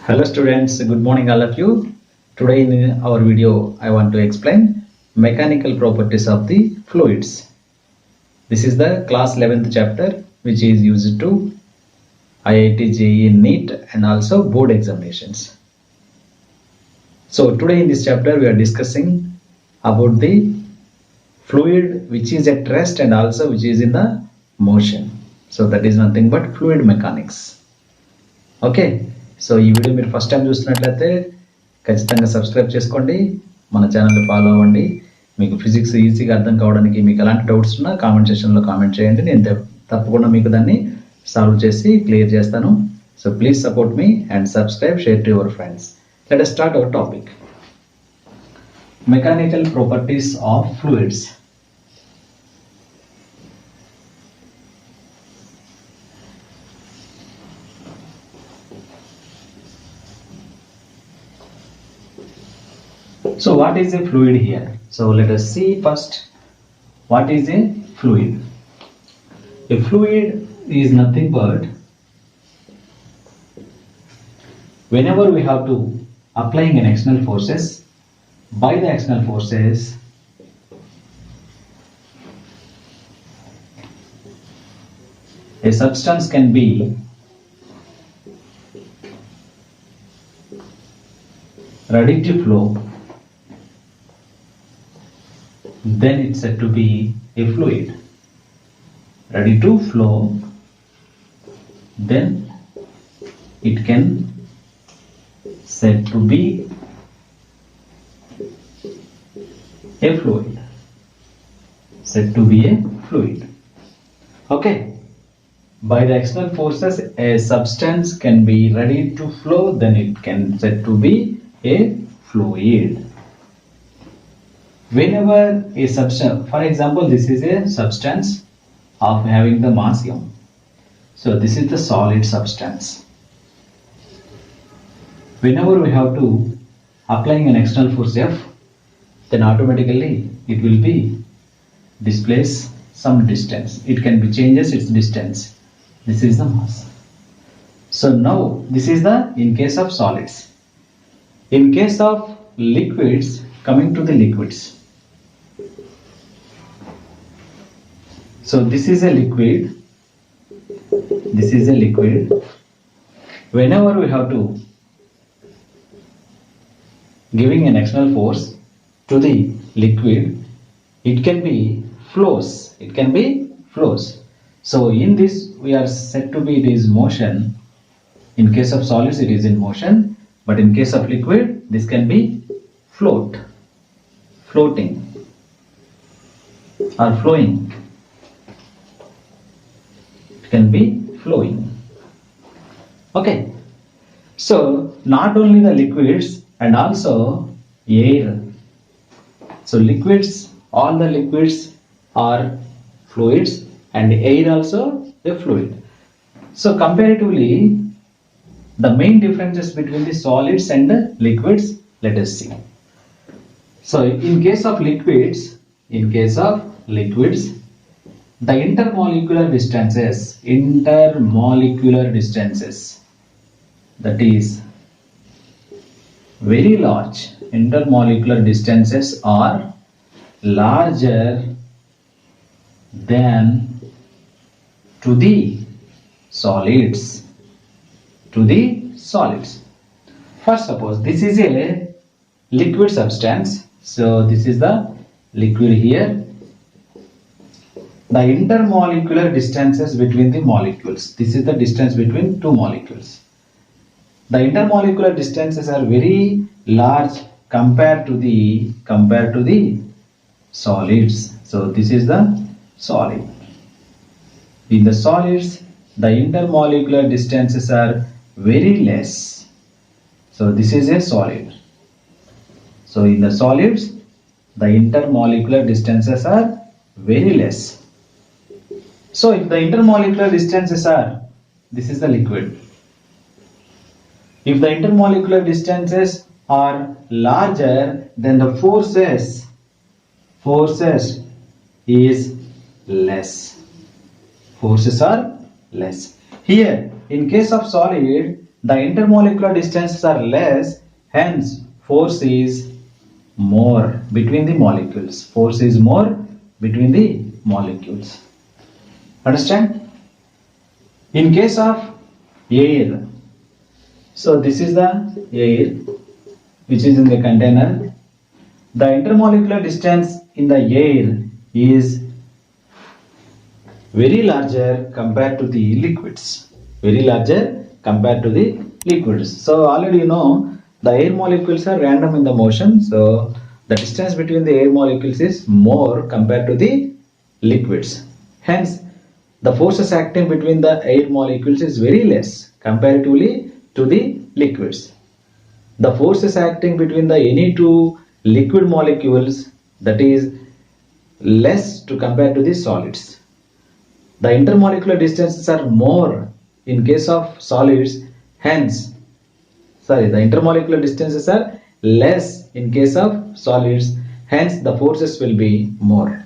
Hello students, good morning all of you. Today in our video I want to explain mechanical properties of the fluids. This is the class 11th chapter which is used to IIT JEE NEET and also board examinations. So today in this chapter we are discussing about the fluid which is at rest and also which is in the motion. So that is nothing but fluid mechanics. Okay so ఈ video మీరు first time చూస్తున్నట్లయితే ఖచ్చితంగా subscribe చేసుకోండి, మన ఛానల్ని follow అవ్వండి. మీకు physics ఈజీగా అర్థం కావడానికి మీకు ఎలాంటి డౌట్స్ ఉన్నా కామెంట్ సెక్షన్లో కామెంట్ చేయండి, నేను తప్పకుండా మీకు దాన్ని సాల్వ్ చేసి క్లియర్ చేస్తాను. So please support me and subscribe, share to your friends. Let us start our topic. Mechanical properties of fluids. So what is a fluid here? So let us see first what is a fluid. A fluid is nothing but whenever we have to applying an external forces, by the external forces a substance can be ready to flow, then it's said to be a fluid. Ready to flow, then it can said to be a fluid. Said to be a fluid. Okay. By the external forces, a substance can be ready to flow, then it can said to be a fluid. Whenever a substance, for example, this is a substance of having the mass m. So this is the solid substance. Whenever we have to applying an external force F, then automatically it will be displace some distance. It can be changes its distance. This is the mass. So now this is the in case of solids. In case of liquids, coming to the liquids. So this is a liquid. This is a liquid. Whenever we have to giving an external force to the liquid, it can be flows. It can be flows. So in this we are said to be it is motion. In case of solids it is in motion, but in case of liquid this can be float, floating or flowing. Can be flowing. Okay, so not only the liquids and also air. So liquids, all the liquids are fluids and air also a fluid. So comparatively, the main differences between the solids and the liquids, let us see. So in case of liquids, the intermolecular distances, that is very large. Intermolecular distances are larger than to the solids. First, suppose this is a liquid substance. So this is the liquid here. The intermolecular distances between the molecules. This is the distance between two molecules. The intermolecular distances are very large compared to the solids. So this is the solid. In the solids, the intermolecular distances are very less. So this is a solid. So in the solids, the intermolecular distances are very less. So if the intermolecular distances are, this is the liquid. If the intermolecular distances are larger, then the forces is less. Forces are less. Here, in case of solid, the intermolecular distances are less, hence force is more between the molecules. Force is more between the molecules. Understand? In case of air, so this is the air which is in the container. The intermolecular distance in the air is very larger compared to the liquids. Very larger compared to the liquids. So already you know the air molecules are random in the motion. So the distance between the air molecules is more compared to the liquids. Hence the forces acting between the air molecules is very less comparatively to the liquids. The forces acting between the any two liquid molecules, that is less to compare to the solids. The intermolecular distances are more in case of solids, hence the intermolecular distances are less in case of solids, hence the forces will be more.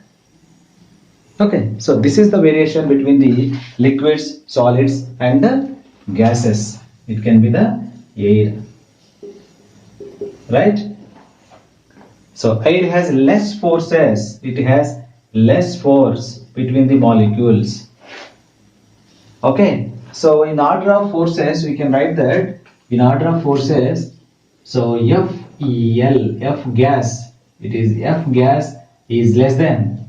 Okay, so this is the variation between the liquids, solids and the gases. It can be the air, right? So air has less forces, it has less force between the molecules. Okay, so in order of forces we can write that in order of forces, so FEL, F gas, it is F gas is less than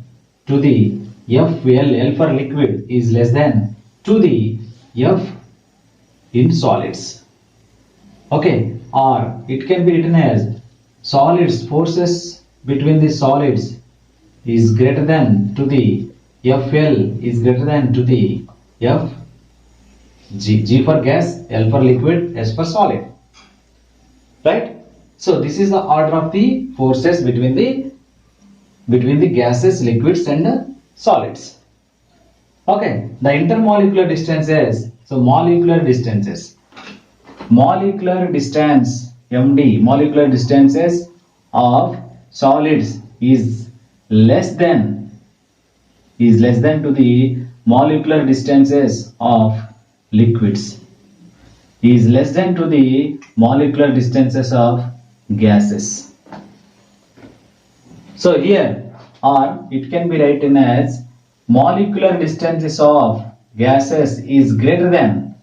to the FL, L for liquid is less than to the F in solids. Okay, or it can be written as solids, forces between the solids is greater than to the FL is greater than to the F, G for gas, L for liquid, S for solid, right? So this is the order of the forces between the gases, liquids and solids. Okay, the intermolecular distances, so molecular distances, molecular distance MD, molecular distances of solids is less than to the molecular distances of liquids, is less than to the molecular distances of gases. So here, or it can be written as molecular distances of gases is greater than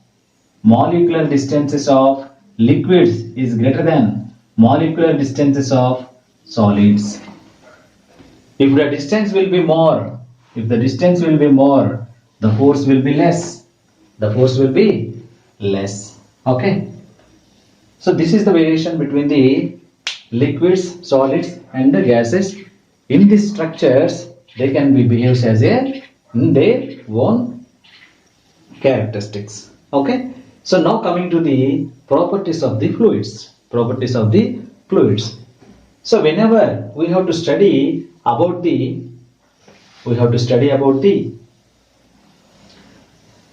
molecular distances of liquids is greater than molecular distances of solids. If the distance will be more, the force will be less. The force will be less. Okay. So this is the variation between the liquids, solids and the gases. In these structures, they can be behaved as their own characteristics. Okay. So now coming to the properties of the fluids. Properties of the fluids. So whenever we have to study about the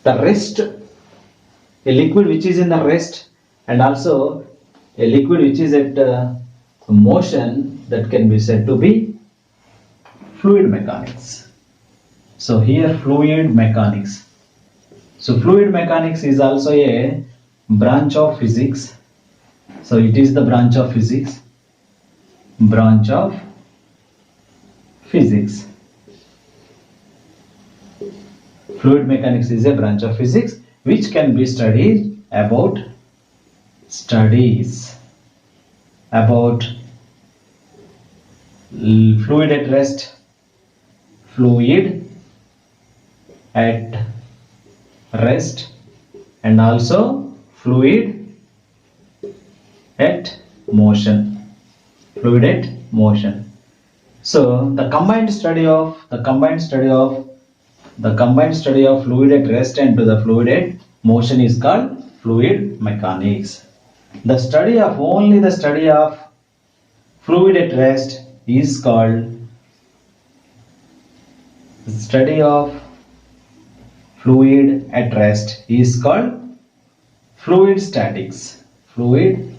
rest, a liquid which is in the rest and also a liquid which is at motion, that can be said to be fluid mechanics. So here fluid mechanics. So fluid mechanics is also a branch of physics. So it is the branch of physics. Branch of physics. Fluid mechanics is a branch of physics which can be studied about fluid at rest, fluid at rest and also fluid at motion. Fluid at motion. So the combined study of fluid at rest and to the fluid at motion is called fluid mechanics. The study of fluid at rest is called fluid statics. Fluid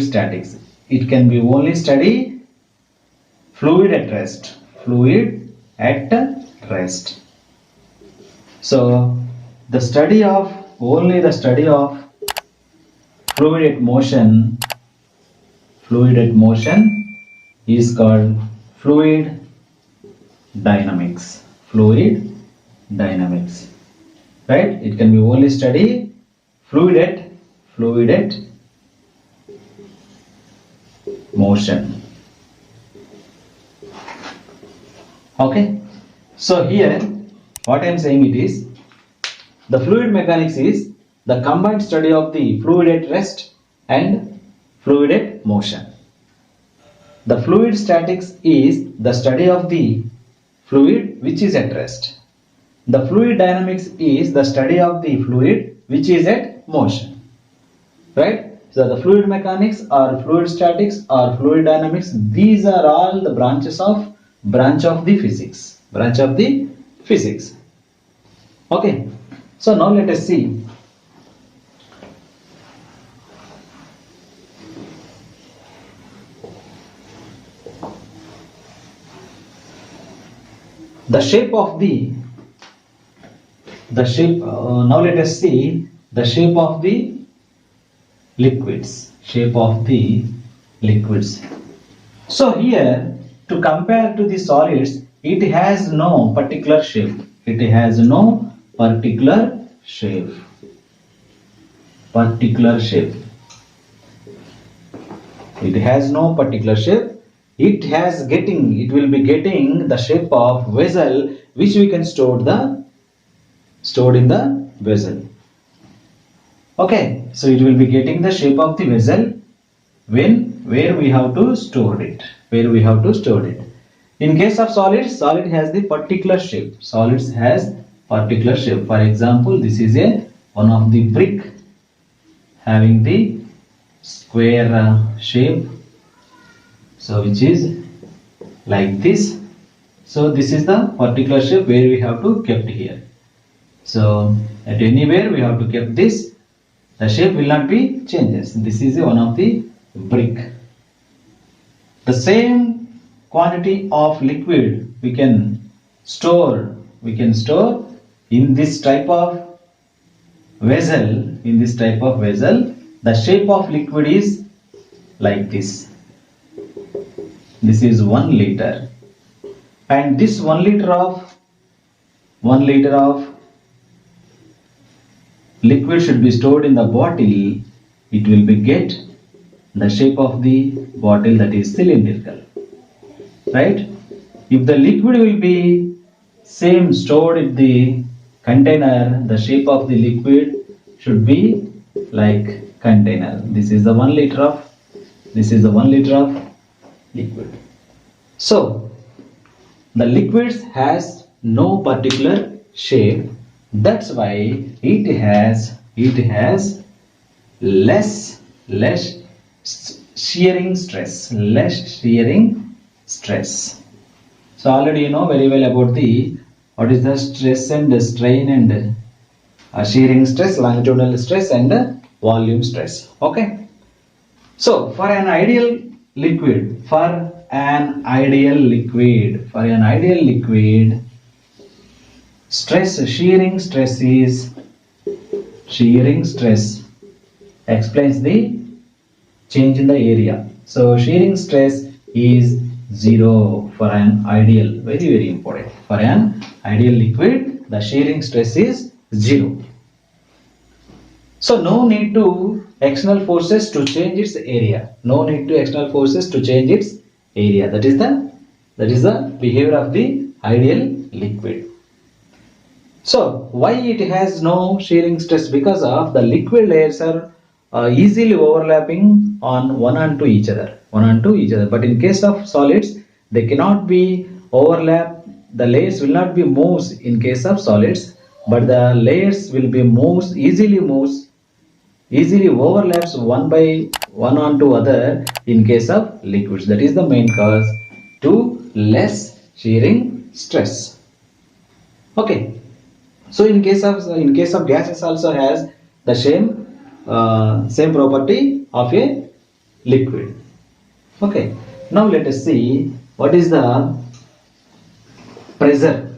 statics. It can be only study fluid at rest. So the study of only the study of fluid at motion is called fluid dynamics. Fluid dynamics, right? It can be only study fluid at motion. Okay, so here what I am saying it is, the fluid mechanics is the combined study of the fluid at rest and fluid at motion. The fluid statics is the study of the fluid which is at rest. The fluid dynamics is the study of the fluid which is at motion. Right? So the fluid mechanics or fluid statics or fluid dynamics, these are all the branch of the physics. Okay. So now let us see the shape of the now let us see the shape of the liquids. So here, to compare to the solids, it has no particular shape. It has no particular shape. It has no particular shape. It will be getting the shape of vessel, which we can stored in the vessel. Okay, so it will be getting the shape of the vessel where we have to store it. In case of solid has the particular shape. Solids has particular shape. For example, this is one of the brick having the square shape. So which is like this. So this is the particular shape where we have to kept here. So at anywhere we have to keep this. The shape will not be changes. This is one of the brick. The same quantity of liquid we can store in this type of vessel. The shape of liquid is like this. This is 1 liter, and this 1 liter of liquid should be stored in the bottle. It will be get the shape of the bottle, that is cylindrical, right? If the liquid will be same stored in the container, the shape of the liquid should be like container. This is the 1 liter of liquid. So the liquids has no particular shape. That's why it has less shearing stress. So already you know very well about what is the stress and strain and shearing stress, longitudinal stress and volume stress. Okay. So for an ideal liquid, shearing stress explains the change in the area. So shearing stress is 0 for an ideal, very important. For an ideal liquid, the shearing stress is 0. So no need to external forces to change its area. That is the behavior of the ideal liquid. So why it has no shearing stress? Because of the liquid layers are easily overlapping on one onto each other. But in case of solids, they cannot be overlap. The layers will not be moves in case of solids, but the layers will be easily overlaps one by one onto other in case of liquids. That is the main cause to less shearing stress. Okay. So in case of gases also has the same property of a liquid. Okay. Now let us see what is the pressure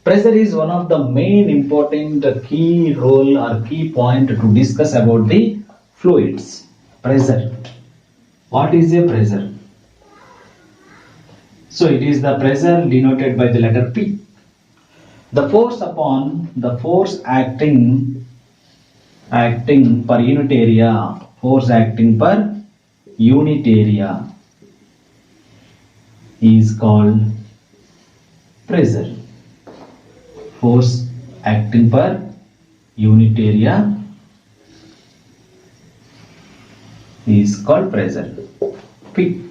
Pressure is one of the main important key role or key point to discuss about the fluids. Pressure. What is a pressure? So it is the pressure denoted by the letter P. The force acting per unit area, force acting per unit area is called pressure. Force acting per unit area is called pressure P.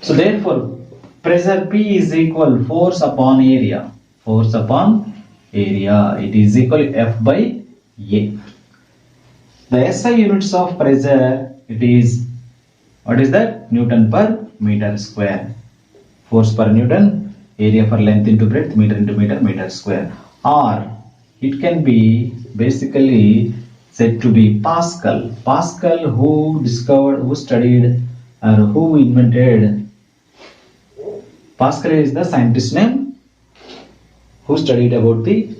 So therefore pressure P is equal force upon area. Force upon area, it is equal F by A. The SI units of pressure, it is, what is that? Newton per meter square. Force per Newton, area for length into breadth, meter into meter, meter square. Or it can be basically said to be Pascal. Pascal, who studied or who invented, Pascal is the scientist name who studied about the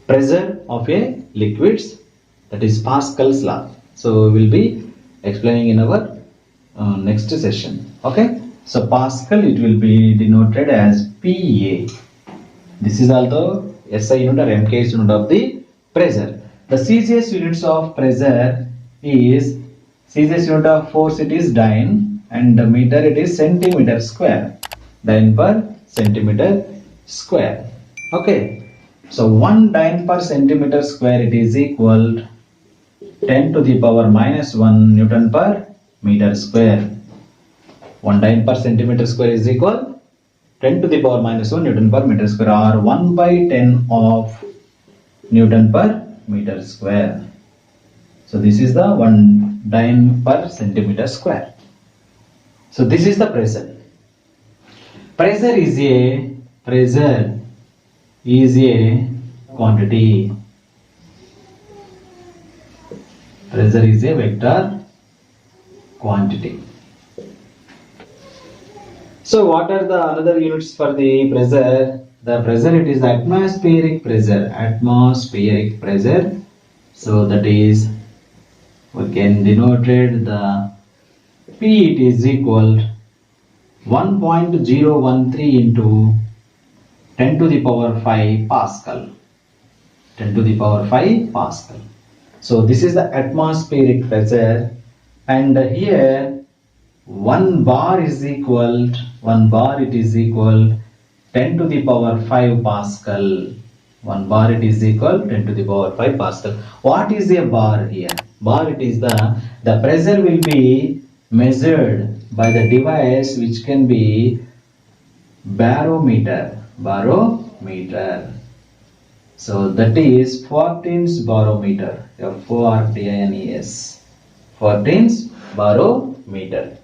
pressure of a liquids, that is Pascal's law. So we will be explaining in our next session. Okay, so Pascal, it will be denoted as PA. This is also SI unit or MKS unit of the pressure. The CGS units of pressure is, CGS unit of force, it is dyne, and the meter, it is centimeter square. Dyne per centimeter square. Okay, so 1 dyne per centimeter square, it is equal 10 to the power minus 1 Newton per meter square. 1 dyne per centimeter square is equal 10 to the power minus 1 Newton per meter square, or 1 by 10 of Newton per meter square. So this is the 1 dyne per centimeter square. So this is the pressure. Pressure is a quantity. Pressure is a vector quantity. So what are the another units for the pressure? The pressure, it is atmospheric pressure. Atmospheric pressure. So that is, we can denote the P, it is equal 1.013 into 10 to the power 5 Pascal. 10 to the power 5 Pascal. So this is the atmospheric pressure, and here 1 bar is equal, 1 bar, it is equal 10 to the power 5 Pascal. 1 bar, it is equal 10 to the power 5 Pascal. What is a bar here? Bar, it is the pressure will be measured by the device which can be barometer. Barometer. So that is Fortin's barometer. Fortines. Fortin's barometer.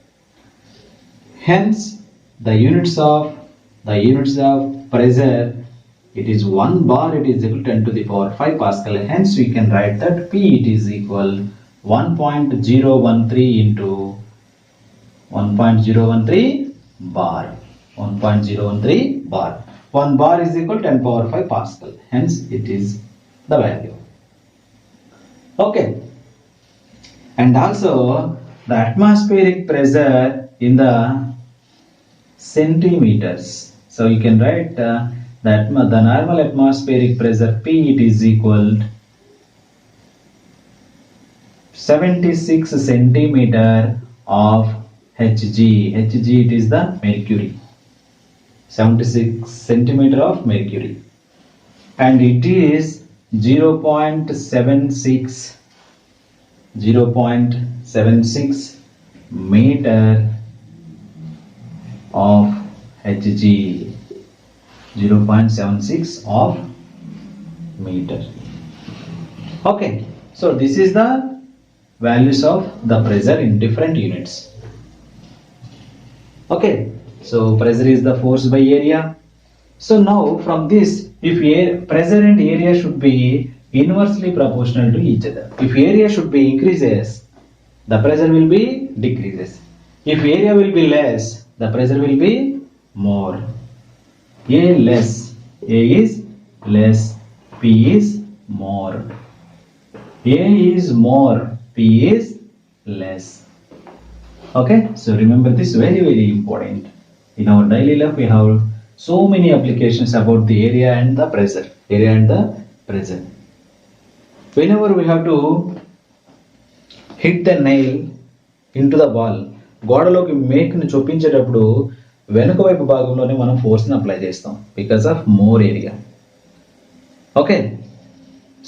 Hence the units of pressure, it is 1 bar, it is equal to 10 to the power 5 Pascal. Hence we can write that P, it is equal 1.013 into 1.013 bar. 1.013 bar. 1 bar is equal to 10 power 5 Pascal. Hence it is the value. Okay. And also the atmospheric pressure in the centimeters. So you can write that the normal atmospheric pressure P, it is equal 76 centimeter of Hg. Hg, it is the mercury. 76 centimeter of mercury, and it is 0.76 meter of Hg. 0.76 of meter. Okay, so this is the values of the pressure in different units. Okay, so pressure is the force by area. So now from this, if pressure and area should be inversely proportional to each other. If area should be increases, the pressure will be decreases. If area will be less, the pressure will be more. A less, A is less, P is more. A is more, P is less. Okay, so remember this, very important. In our daily life we have so many applications about the area and the pressure. Area and the pressure. Whenever we have to hit the nail into the wall, గోడలోకి మేక్ని చొప్పించేటప్పుడు వెనుక వైపు భాగంలోనే మనం ఫోర్స్ని apply చేస్తాం because of more area. Okay,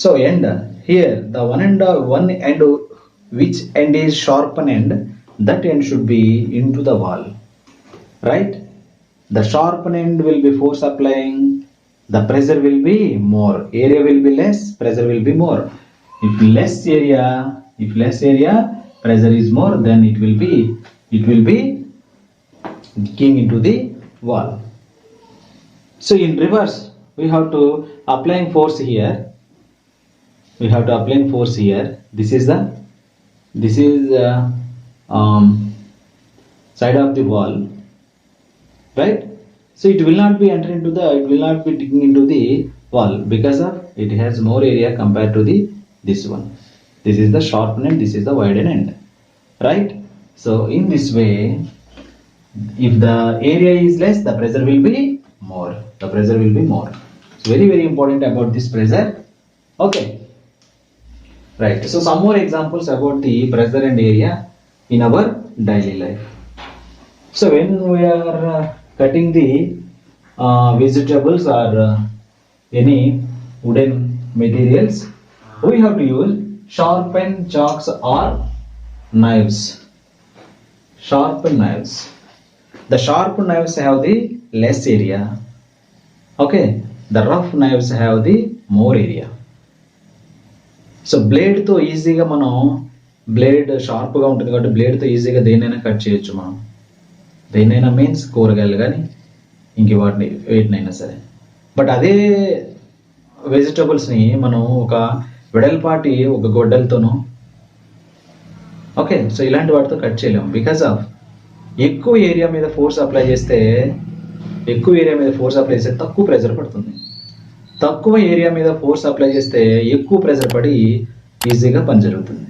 so end here the one end which end is sharpen end, that end should be into the wall, right? The sharpen end will be force applying, the pressure will be more, area will be less, pressure will be more. If less area pressure is more, then it will be kicking into the wall. So in reverse we have to applying force here. This is side of the wall, right? So it will not be digging into the wall because of it has more area compared to this one. This is the sharpened end, this is the widened end, right? So in this way, if the area is less, the pressure will be more. It's very important about this pressure. Okay, right? So some more examples about the pressure and area in our daily life. So when we are cutting the vegetables or any wooden materials, we have to use sharpened chalks or knives. The sharp knives have the less area. Okay, the rough knives have the more area. So బ్లేడ్తో ఈజీగా మనం blade షార్ప్గా ఉంటుంది కాబట్టి బ్లేడ్తో ఈజీగా దేన్నైనా cut చేయొచ్చు మనం. దేన్నైనా మీన్స్ కూరగాయలు కానీ ఇంక వాటిని వేటినైనా సరే. బట్ అదే వెజిటబుల్స్ని మనం ఒక వెడల్పాటి ఒక గొడ్డలతోనో, ఓకే, సో ఇలాంటి వాటితో కట్ చేయలేము బికాస్ ఆఫ్ ఎక్కువ ఏరియా మీద ఫోర్స్ అప్లై చేస్తే తక్కువ ప్రెషర్ పడుతుంది. తక్కువ ఏరియా మీద ఫోర్స్ అప్లై చేస్తే ఎక్కువ ప్రెషర్ పడి ఈజీగా పని జరుగుతుంది,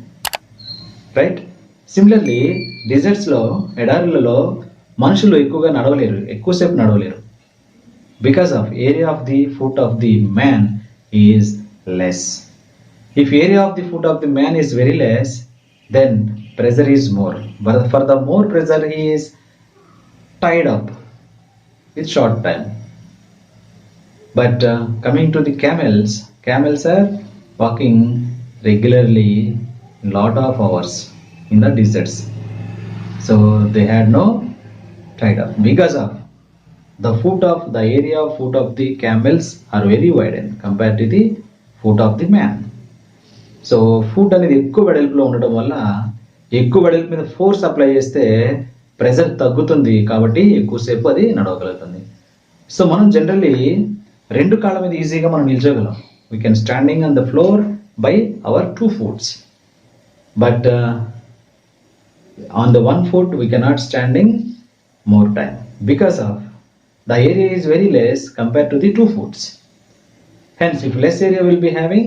రైట్? సిమిలర్లీ డిజర్ట్స్లో, ఎడారులలో మనుషులు ఎక్కువసేపు నడవలేరు because of area of the foot of the man is less. If area of the foot of the man is very less, then pressure is more. But for the more pressure, he is tied up with short time. But coming to the camels are walking regularly lot of hours in the deserts. So they had no tied up because of the area of foot of the camels are very wide compared to the foot of the man. So foot అనేది ఎక్కువ వెడల్పులో ఉండడం వల్ల ఎక్కువ వెడల్పు మీద force apply చేస్తే pressure తగ్గుతుంది కాబట్టి ఎక్కువసేపు అది నడవగలుగుతుంది. సో మనం జనరల్లీ రెండు కాళ్ళ మీద ఈజీగా మనం నిల్చోగలం. We can standing on the floor by our 2 feet. But on the 1 foot we cannot standing more time because of the area is very less compared to the 2 feet. Hence if less area will be having,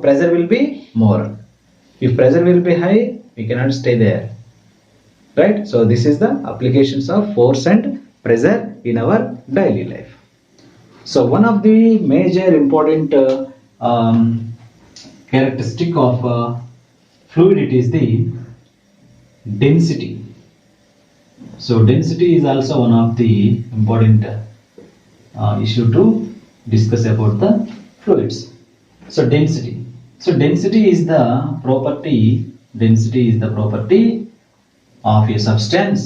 pressure will be more. If pressure will be high, we cannot stay there, right? So this is the applications of force and pressure in our daily life. So one of the major important characteristic of fluid, it is the density. So density is also one of the important issue to discuss about the fluids. So density is the property of a substance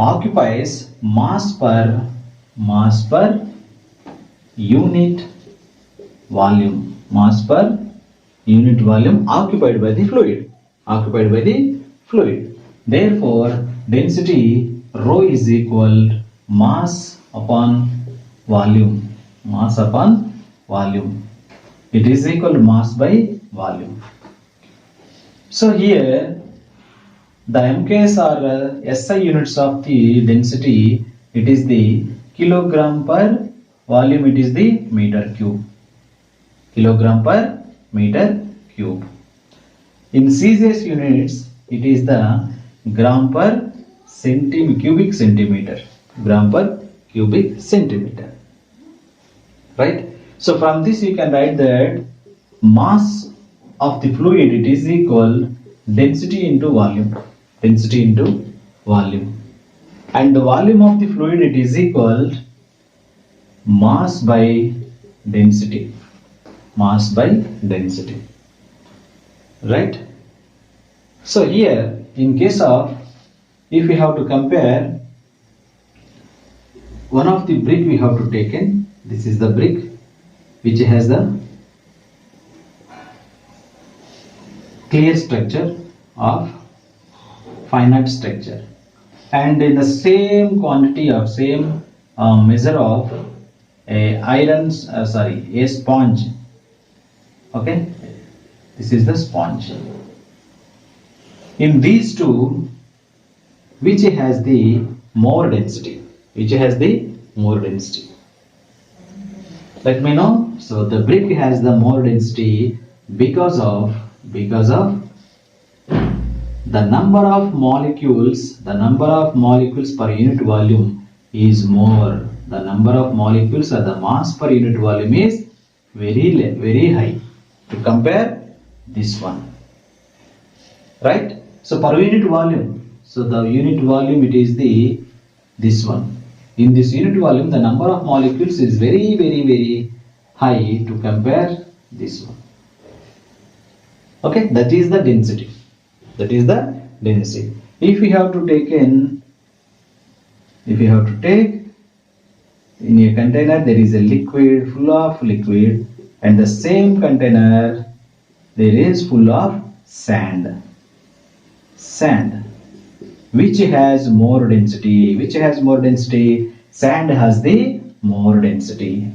occupies mass per unit volume occupied by the fluid. Therefore density rho is equal mass upon volume. It is equal to mass by volume. So here the MKS or SI units of the density, it is the kilogram per volume it is the meter cube, kilogram per meter cube. In Celsius units, it is the gram per cubic centimeter, gram per cubic centimeter, right? So from this you can write that mass of the fluid it is equal density into volume, density into volume, and the volume of the fluid it is equal mass by density, mass by density, right? So here in case of, if we have to compare one of the brick we have to take in, this is the brick which has the clear structure of finite structure, and in the same quantity of same measure of a sponge. Okay, this is the sponge. In these two, which has the more density? Which has the more density? Let me know. So the brick has the more density because of the number of molecules per unit volume is more. The number of molecules or the mass per unit volume is very high to compare this one, right? So per unit volume, so the unit volume it is this one. In this unit volume, the number of molecules is very high to compare this one. Okay, that is the density. That is the density. If we have to take in a container, there is a liquid, full of liquid, and the same container there is full of sand. Which has more density? Which has more density? Sand has the more density.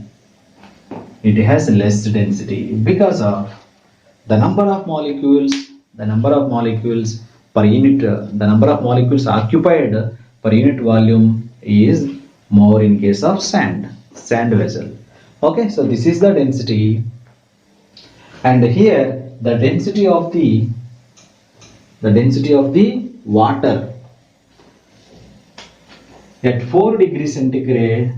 It has less density because of the number of molecules per unit, the number of molecules occupied per unit volume is more in case of sand vessel. Okay, so this is the density, and here the density of the water at 4 degrees centigrade,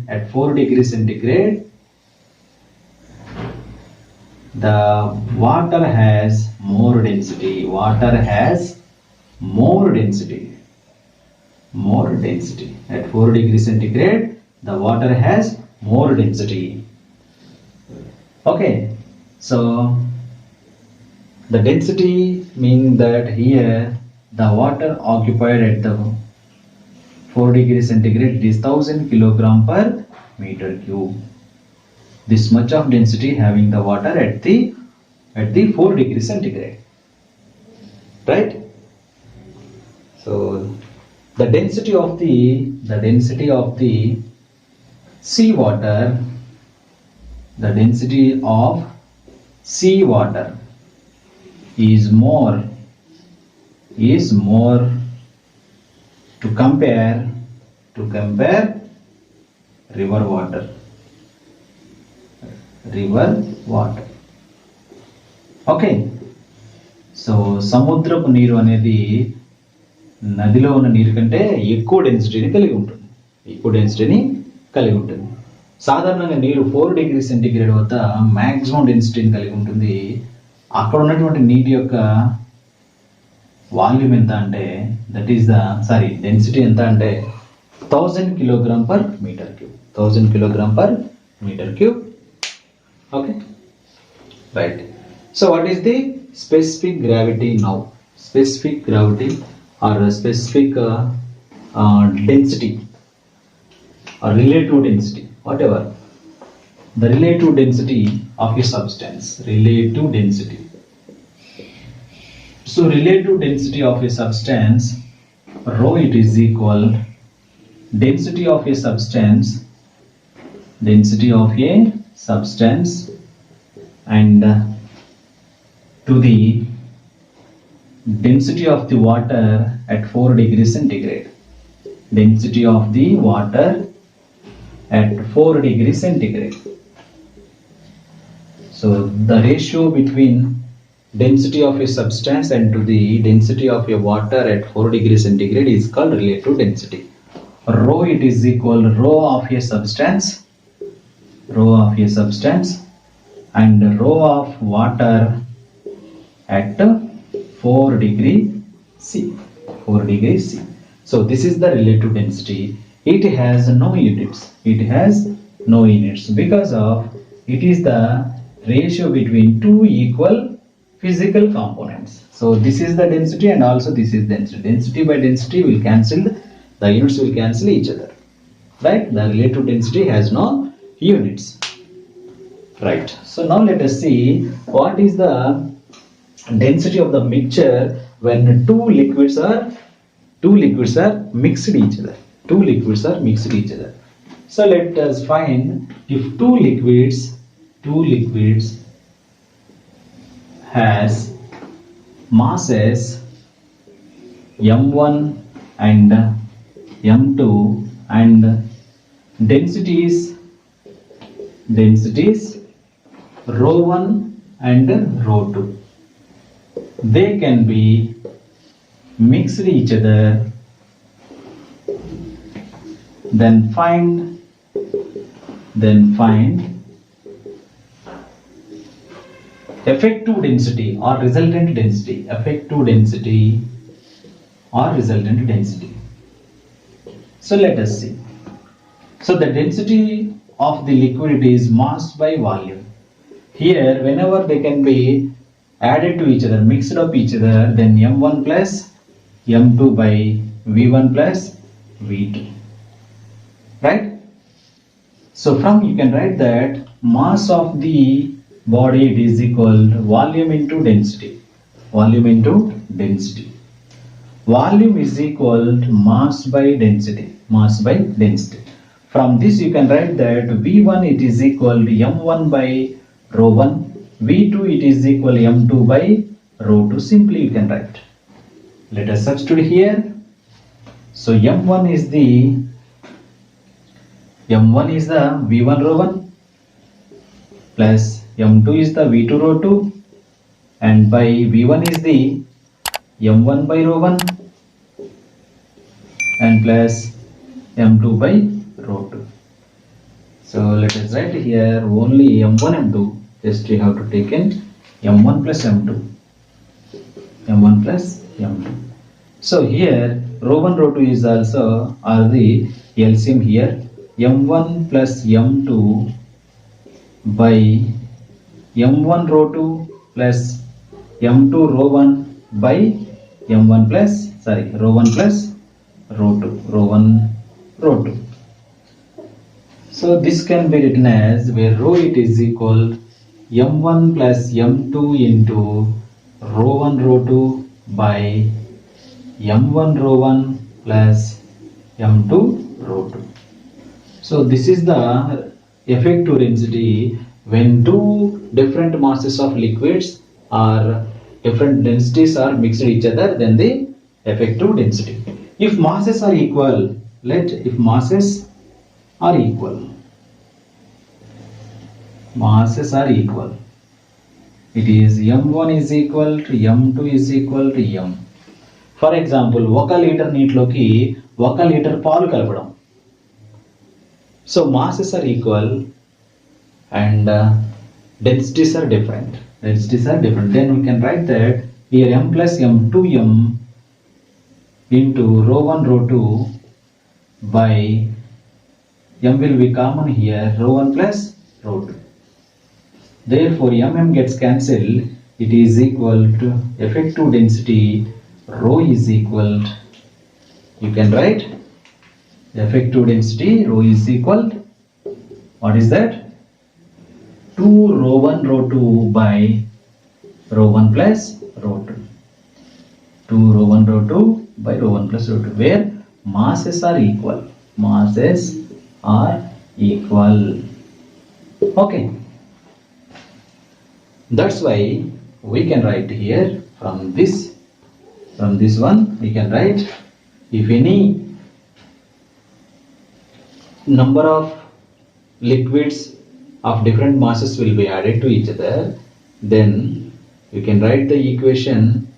the water has more density. At 4 degrees centigrade, the water has more density. Okay, so the density means that here the water occupied at the 4 degrees centigrade is 1000 kilogram per meter cube. This much of density having the water at the 4 degrees centigrade, right? So the density of the seawater, is more to compare river water. Okay, so సముద్రపు నీరు అనేది నదిలో ఉన్న నీరు కంటే ఎక్కువ డెన్సిటీని కలిగి ఉంటుంది. సాధారణంగా నీరు 4 డిగ్రీ సెంటీగ్రేడ్ వద్ద మాక్సిమం డెన్సిటీని కలిగి ఉంటుంది. అక్కడ ఉన్నటువంటి నీటి యొక్క వాల్యూమ్ ఎంత అంటే డెన్సిటీ ఎంత అంటే 1000 kilogram per meter cube. 1000 kilogram per meter cube. Okay, right. So what is the specific gravity now? Specific gravity or specific density or relative density, whatever. The relative density of a substance. So relative density of a substance, rho, it is equal density of a substance and to the density of the water at 4 degrees centigrade. Density of the water at 4 degrees centigrade. So the ratio between density of a substance and to the density of a water at 4 degrees centigrade is called relative density. Rho, it is equal rho of a substance, and rho of water at 4 degree C. So this is the relative density. It has no units. Because of it is the ratio between two equal physical components. So this is the density and also this is density. Density by density will cancel, the units will cancel each other. Right? The relative density has no units. Right. So now let us see what is the density of the mixture when two liquids are mixed each other. So let us find if two liquids has masses m1 and m2 and densities rho 1 and rho 2, they can be mixed each other. Then find effective density or resultant density. So let us see. So the density of the liquid is mass by volume. Here, whenever they can be added to each other, mixed up each other, then m1 plus m2 by v1 plus v2. Right? So from you can write that mass of the body it is equal to volume into density. Volume is equal to mass by density. From this you can write that v1 it is equal to m1 by rho 1, v2 it is equal to m2 by rho 2. Simply you can write. Let us substitute here. So m1 is the v1 rho 1 plus m2 is the v2 rho 2 and by v1 is the m1 by rho 1 and plus m2 by rho 2. So let us write here only m1 m2, just we have to take in m1 plus m2. So here rho 1 rho 2 is also are the LCM here, m1 plus m2 by m1 rho 2 plus m2 rho 1 by rho 1 plus rho 2. So this can be written as where rho it is equal m1 plus m2 into rho 1 rho 2 by m1 rho 1 plus m2 rho 2. So this is the effective density when two different masses of liquids or different densities are mixed each other, then the effective density. If masses are equal, it is m1 is equal to m2 is equal to m. For example, 1 litre నీటిలోకి 1 litre పాలు కలపడం. So masses are equal and densities are different. Then we can write that here m plus m2m into rho 1 rho 2 by m will be common here, rho 1 plus rho 2. Therefore mm gets cancelled. It is equal to effective density rho is equal to, you can write effective density rho is equal to, what is that, 2 rho 1 rho 2 by rho 1 plus rho 2. 2 rho 1 rho 2 by rho 1 plus rho 2, where masses are equal. Okay, that's why we can write here from this one we can write if any number of liquids of different masses will be added to each other, then you can write the equation.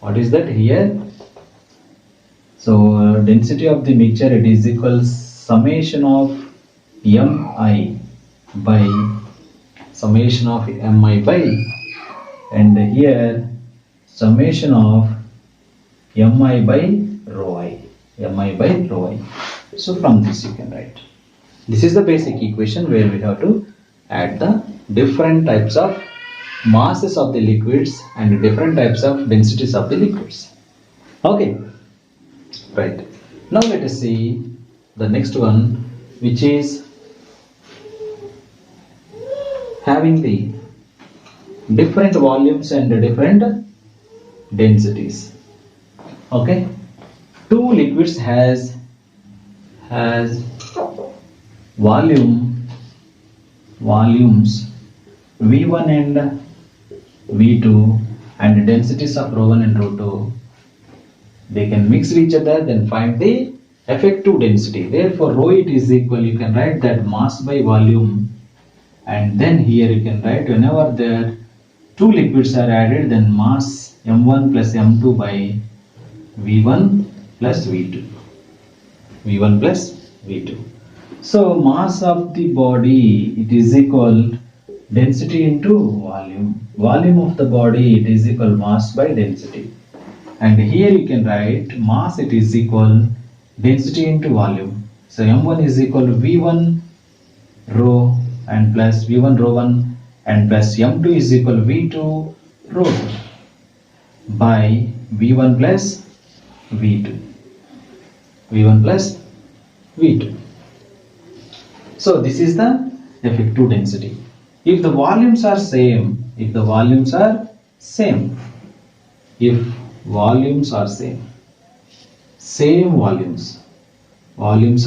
What is that here? So density of the mixture, it is equals summation of mi by summation of mi by, and here summation of mi by rho I, mi by rho I. So from this you can write. This is the basic equation where we have to add the different types of masses of the liquids and different types of densities of the liquids. Okay, right. Now let us see the next one, which is having the different volumes and different densities. Okay, two liquids has volumes V1 and V2 and densities of rho 1 and rho 2. They can mix each other, then find the effective density. Therefore rho it is equal, you can write that mass by volume, and then here you can write whenever there two liquids are added, then mass m1 plus m2 by v1 plus v2. v1 plus v2. So mass of the body, it is equal density into volume. Volume of the body, it is equal mass by density. And here you can write mass, it is equal density into volume. So m1 is equal to v1 rho and plus v1 rho 1 and plus m2 is equal to v2 rho 2 by v1 plus v2. v1 plus v2. So this is the effective density. If the volumes are same, if volumes are same, volumes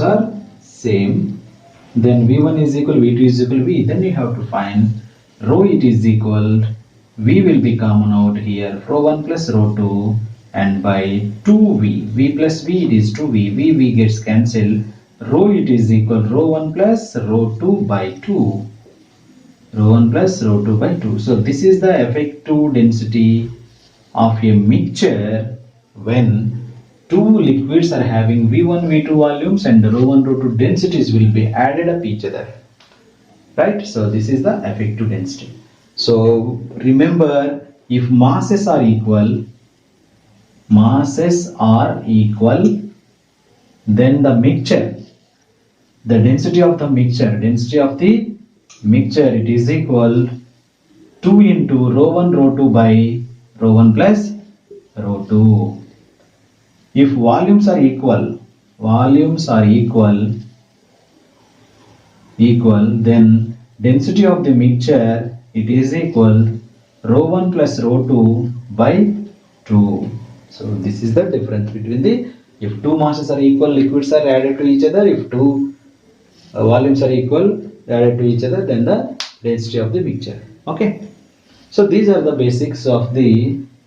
are same, then v1 is equal, v2 is equal v, then you have to find rho it is equal, v will be common out here, rho 1 plus rho 2 and by 2v, v plus v it is 2v, v gets cancelled, rho it is equal rho 1 plus rho 2 by 2, rho 1 plus rho 2 by 2. So this is the effective density of a mixture when two liquids are having v1 v2 volumes and rho 1 rho 2 densities will be added up each other, right? So this is the effective density. So remember, if masses are equal, then the mixture, the density of the mixture, it is equal 2 into rho 1 rho 2 by rho 1 plus rho 2. If volumes are equal, then density of the mixture, it is equal rho 1 plus rho 2 by 2. So this is the difference between the, if two masses are equal, liquids are added to each other. If two volumes are equal, added to each other, then the density of the mixture. Okay. So these are the basics of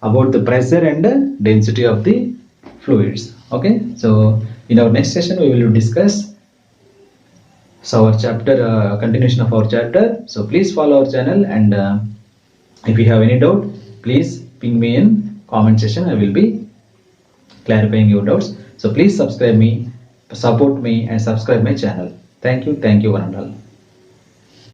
about the pressure and density of the fluids. Okay. So in our next session we will discuss our chapter, continuation of our chapter. So please follow our channel, and if you have any doubt, please ping me in comment section. I will be clarifying your doubts. So please subscribe me, support me and subscribe my channel. Thank you one and all.